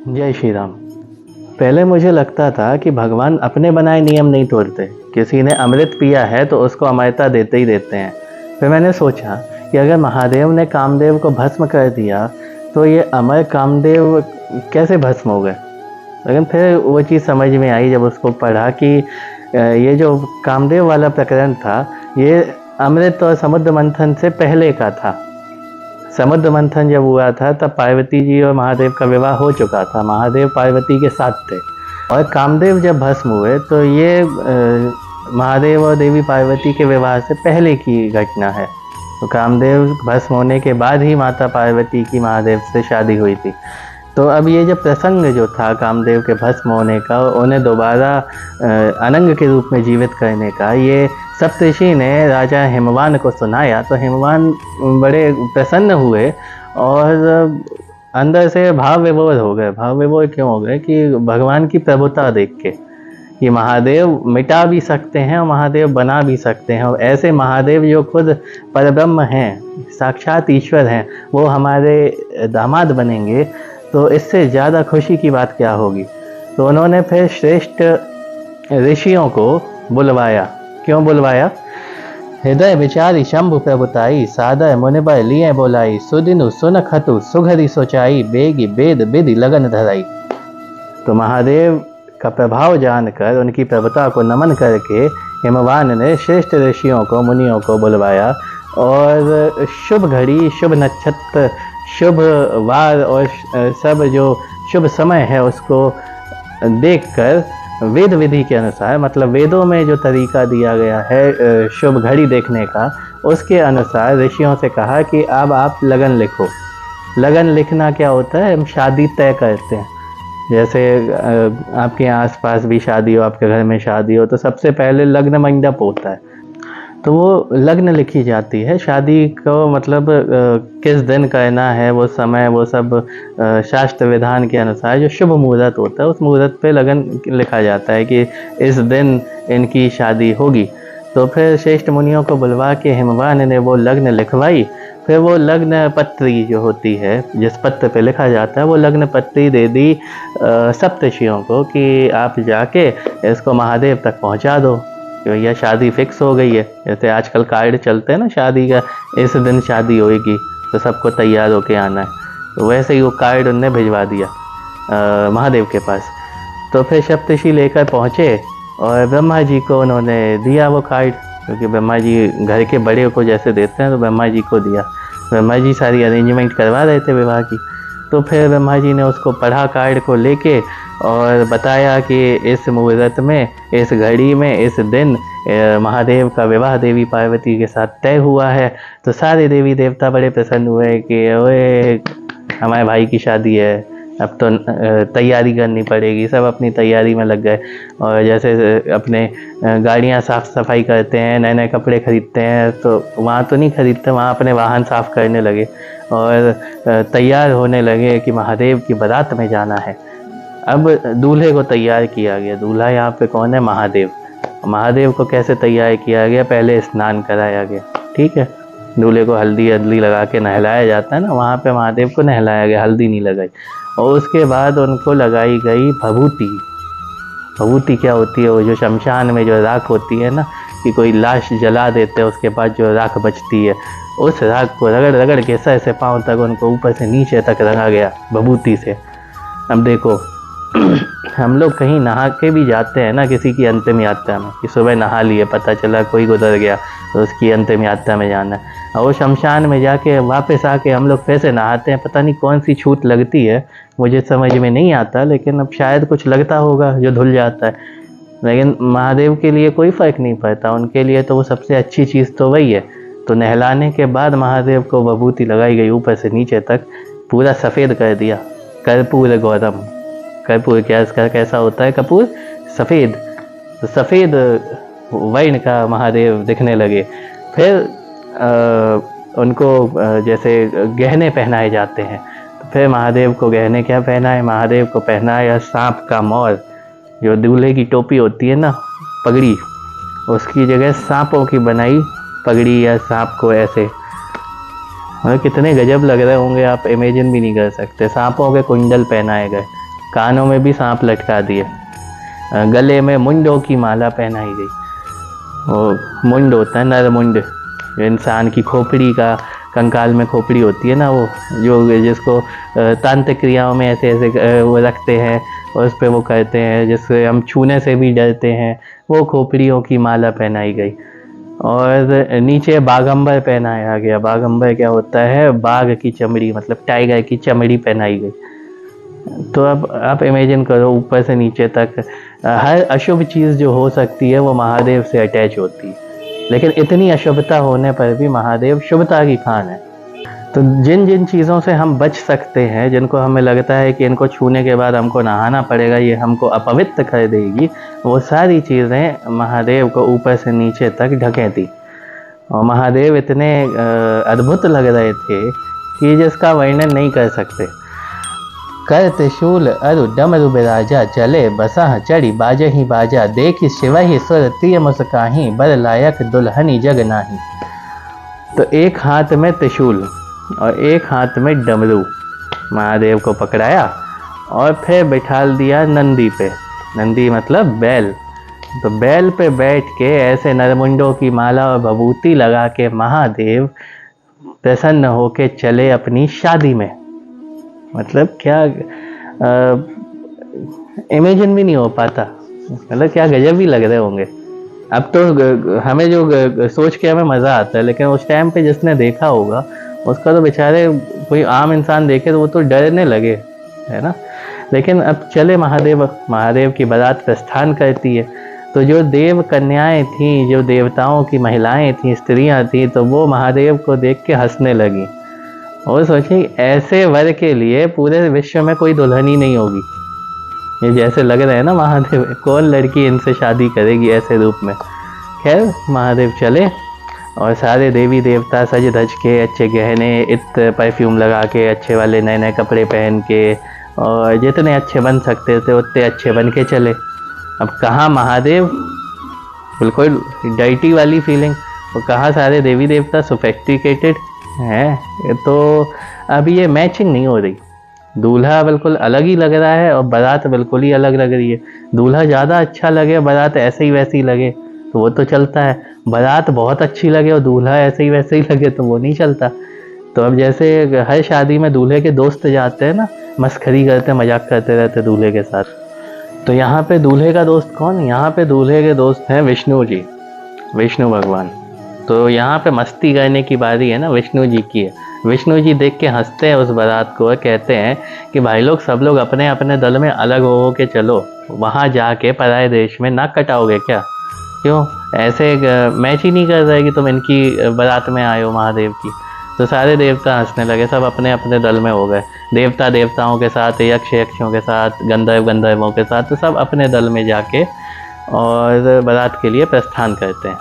जय श्री राम। पहले मुझे लगता था कि भगवान अपने बनाए नियम नहीं तोड़ते। किसी ने अमृत पिया है तो उसको अमरता देते ही देते हैं। फिर मैंने सोचा कि अगर महादेव ने कामदेव को भस्म कर दिया तो ये अमर कामदेव कैसे भस्म हो गए। लेकिन फिर वो चीज़ समझ में आई जब उसको पढ़ा कि ये जो कामदेव वाला प्रकरण था ये अमृत और समुद्र मंथन से पहले का था। समुद्र मंथन जब हुआ था तब पार्वती जी और महादेव का विवाह हो चुका था। महादेव पार्वती के साथ थे और कामदेव जब भस्म हुए तो ये महादेव और देवी पार्वती के विवाह से पहले की घटना है। तो कामदेव भस्म होने के बाद ही माता पार्वती की महादेव से शादी हुई थी। तो अब ये जो प्रसंग जो था कामदेव के भस्म होने का, उन्हें दोबारा अनंग के रूप में जीवित करने का, ये सप्तऋषि ने राजा हिमवान को सुनाया तो हिमवान बड़े प्रसन्न हुए और अंदर से भाव विभोर हो गए। भाव विभोर क्यों हो गए कि भगवान की प्रभुता देख के कि महादेव मिटा भी सकते हैं और महादेव बना भी सकते हैं। और ऐसे महादेव जो खुद परब्रह्म हैं, साक्षात ईश्वर हैं, वो हमारे दामाद बनेंगे तो इससे ज़्यादा खुशी की बात क्या होगी। तो उन्होंने फिर श्रेष्ठ ऋषियों को बुलवाया। क्यों बुलवाया? हृदय विचारी शंभु प्रभुताई, सादर मुनिबर लिए बोलाई, सुदिनु सुन खतु सुघरी सोचाई, बेगी वेद विधि लगन धराई। तो महादेव का प्रभाव जानकर, उनकी प्रभुता को नमन करके हिमवान ने श्रेष्ठ ऋषियों को, मुनियों को बुलवाया और शुभ घड़ी, शुभ नक्षत्र, शुभ वार और सब जो शुभ समय है उसको देखकर वेद विधि के अनुसार, मतलब वेदों में जो तरीका दिया गया है शुभ घड़ी देखने का, उसके अनुसार ऋषियों से कहा कि अब आप लगन लिखो। लगन लिखना क्या होता है? हम शादी तय करते हैं। जैसे आपके आसपास भी शादी हो, आपके घर में शादी हो, तो सबसे पहले लग्न मंडप होता है, तो वो लग्न लिखी जाती है। शादी को मतलब किस दिन करना है, वो समय, वो सब शास्त्र विधान के अनुसार जो शुभ मुहूर्त होता है उस मुहूर्त पे लगन लिखा जाता है कि इस दिन इनकी शादी होगी। तो फिर श्रेष्ठ मुनियों को बुलवा के हिमवान ने वो लग्न लिखवाई। फिर वो लग्न पत्री जो होती है, जिस पत्र पे लिखा जाता है, वो लग्न पत्री दे दी सप्तऋषियों को कि आप जाके इसको महादेव तक पहुंचा दो कि भैया शादी फिक्स हो गई है। जैसे आजकल कार्ड चलते हैं ना शादी का, इस दिन शादी होगी तो सबको तैयार होके आना है, तो वैसे ही वो कार्ड उनने भिजवा दिया महादेव के पास। तो फिर सप्तऋषि लेकर पहुँचे और ब्रह्मा जी को उन्होंने दिया वो कार्ड, क्योंकि ब्रह्मा जी घर के बड़े को जैसे देते हैं तो ब्रह्मा जी को दिया। ब्रह्मा जी सारी अरेंजमेंट करवा रहे थे विवाह की। तो फिर ब्रह्मा जी ने उसको पढ़ा कार्ड को लेके और बताया कि इस मुहूर्त में, इस घड़ी में, इस दिन महादेव का विवाह देवी पार्वती के साथ तय हुआ है। तो सारे देवी देवता बड़े प्रसन्न हुए कि ओए हमारे भाई की शादी है, अब तो तैयारी करनी पड़ेगी। सब अपनी तैयारी में लग गए और जैसे अपने गाड़ियाँ साफ़ सफाई करते हैं, नए नए कपड़े खरीदते हैं, तो वहाँ तो नहीं खरीदते, वहाँ अपने वाहन साफ़ करने लगे और तैयार होने लगे कि महादेव की बारात में जाना है। अब दूल्हे को तैयार किया गया। दूल्हा यहाँ पे कौन है? महादेव। महादेव को कैसे तैयार किया गया? पहले स्नान कराया गया, ठीक है। दूल्हे को हल्दी लगा के नहलाया जाता है ना, वहाँ पे महादेव को नहलाया गया, हल्दी नहीं लगाई। और उसके बाद उनको लगाई गई भभूति। भभूति क्या होती है? वो जो शमशान में जो राख होती है ना, कि कोई लाश जला देते हैं, उसके बाद जो राख बचती है, उस राख को रगड़ रगड़ के सर से पाँव तक उनको ऊपर से नीचे तक रंगा गया भभूति से। अब देखो हम लोग कहीं नहा के भी जाते हैं ना किसी की अंतिम यात्रा में, कि सुबह नहा लिए, पता चला कोई गुजर गया तो उसकी अंतिम यात्रा में जाना है, और वो शमशान में जाके वापस आके हम लोग फिर से नहाते हैं। पता नहीं कौन सी छूत लगती है, मुझे समझ में नहीं आता, लेकिन अब शायद कुछ लगता होगा जो धुल जाता है। लेकिन महादेव के लिए कोई फ़र्क नहीं पड़ता, उनके लिए तो वो सबसे अच्छी चीज़ तो वही है। तो नहलाने के बाद महादेव को विभूति लगाई गई ऊपर से नीचे तक, पूरा सफ़ेद कर दिया। कर्पूर गौरम। कर्पूर क्या, इसका कैसा होता है? कपूर सफ़ेद। तो सफ़ेद वर्ण का महादेव दिखने लगे। फिर उनको जैसे गहने पहनाए जाते हैं, तो फिर महादेव को गहने क्या पहनाए? महादेव को पहनाया सांप का मोर। जो दूल्हे की टोपी होती है ना, पगड़ी, उसकी जगह सांपों की बनाई पगड़ी या सांप को ऐसे, मतलब कितने गजब लग रहे होंगे, आप इमेजिन भी नहीं कर सकते। सांपों के कुंडल पहनाए गए कानों में भी सांप लटका दिए, गले में मुंडों की माला पहनाई गई। वो मुंड होता है, नर मुंड, जो इंसान की खोपड़ी का, कंकाल में खोपड़ी होती है ना, वो जो जिसको तांत्रिक क्रियाओं में ऐसे ऐसे वो रखते हैं और उस पर वो करते हैं, जिससे हम छूने से भी डरते हैं, वो खोपड़ियों की माला पहनाई गई। और नीचे बागंबर पहनाया गया। बागंबर क्या होता है? बाघ की चमड़ी, मतलब टाइगर की चमड़ी पहनाई गई। तो अब आप इमेजिन करो, ऊपर से नीचे तक हर अशुभ चीज़ जो हो सकती है वो महादेव से अटैच होती है। लेकिन इतनी अशुभता होने पर भी महादेव शुभता की खान है। तो जिन जिन चीज़ों से हम बच सकते हैं, जिनको हमें लगता है कि इनको छूने के बाद हमको नहाना पड़ेगा, ये हमको अपवित्र कर देगी, वो सारी चीज़ें महादेव को ऊपर से नीचे तक ढकें थी। और महादेव इतने अद्भुत लग रहे थे कि जिसका वर्णन नहीं कर सकते। कर त्रिशूल अरु डमरु बिराजा, चले बसह चढ़ी बाजे ही बाजा, देखी शिव ही सुर तिय मुस्काही, बर लायक दुल्हनी जग नाही। तो एक हाथ में त्रिशूल और एक हाथ में डमरू महादेव को पकड़ाया और फिर बिठाल दिया नंदी पे। नंदी मतलब बैल। तो बैल पे बैठ के ऐसे नरमुंडों की माला और भभूति लगा के महादेव प्रसन्न होके चले अपनी शादी में। मतलब क्या इमेजिन भी नहीं हो पाता, मतलब क्या गजब ही लग रहे होंगे। अब तो हमें जो सोच के हमें मज़ा आता है, लेकिन उस टाइम पे जिसने देखा होगा उसका तो बेचारे, कोई आम इंसान देखे तो वो तो डरने लगे, है ना। लेकिन अब चले महादेव की बारात प्रस्थान करती है, तो जो देव कन्याएं थीं, जो देवताओं की महिलाएं थीं, स्त्रियां थीं, तो वो महादेव को देख के हंसने लगी और सोची ऐसे वर के लिए पूरे विश्व में कोई दुल्हन ही नहीं होगी। ये जैसे लग रहे हैं ना महादेव, कौन लड़की इनसे शादी करेगी ऐसे रूप में। खैर महादेव चले और सारे देवी देवता सज धज के, अच्छे गहने, इत्र परफ्यूम लगा के, अच्छे वाले नए नए कपड़े पहन के, और जितने अच्छे बन सकते थे उतने अच्छे बन के चले। अब कहाँ महादेव, बिल्कुल डाइटी वाली फीलिंग, और कहाँ सारे देवी देवता सोफिस्टिकेटेड हैं। तो अब ये मैचिंग नहीं हो रही। दूल्हा बिल्कुल अलग ही लग रहा है और बारात बिल्कुल ही अलग लग रही है। दूल्हा ज़्यादा अच्छा लगे, बारात ऐसे ही वैसे ही लगे तो वो तो चलता है। बारात बहुत अच्छी लगे और दूल्हा ऐसे ही वैसे ही लगे तो वो नहीं चलता। तो अब जैसे हर शादी में दूल्हे के दोस्त जाते हैं ना, मस्खरी करते, मजाक करते रहते दूल्हे के साथ। तो यहाँ पे दूल्हे का दोस्त कौन? यहाँ पे दूल्हे के दोस्त हैं विष्णु जी, विष्णु भगवान। तो यहाँ पे मस्ती करने की बारी है ना विष्णु जी की है। विष्णु जी देख के हंसते हैं उस बारात को और कहते हैं कि भाई लोग, सब लोग अपने अपने दल में अलग हो के चलो, वहाँ जाके पराए देश में नाक कटाओगे क्या? क्यों ऐसे मैच ही नहीं कर रहे कि तुम इनकी बारात में आए हो महादेव की। तो सारे देवता हंसने लगे, सब अपने अपने दल में हो गए। देवता देवताओं के साथ, यक्ष यक्षों के साथ, गंधर्व गंधर्वों के साथ, तो सब अपने दल में जाके और बारात के लिए प्रस्थान करते हैं।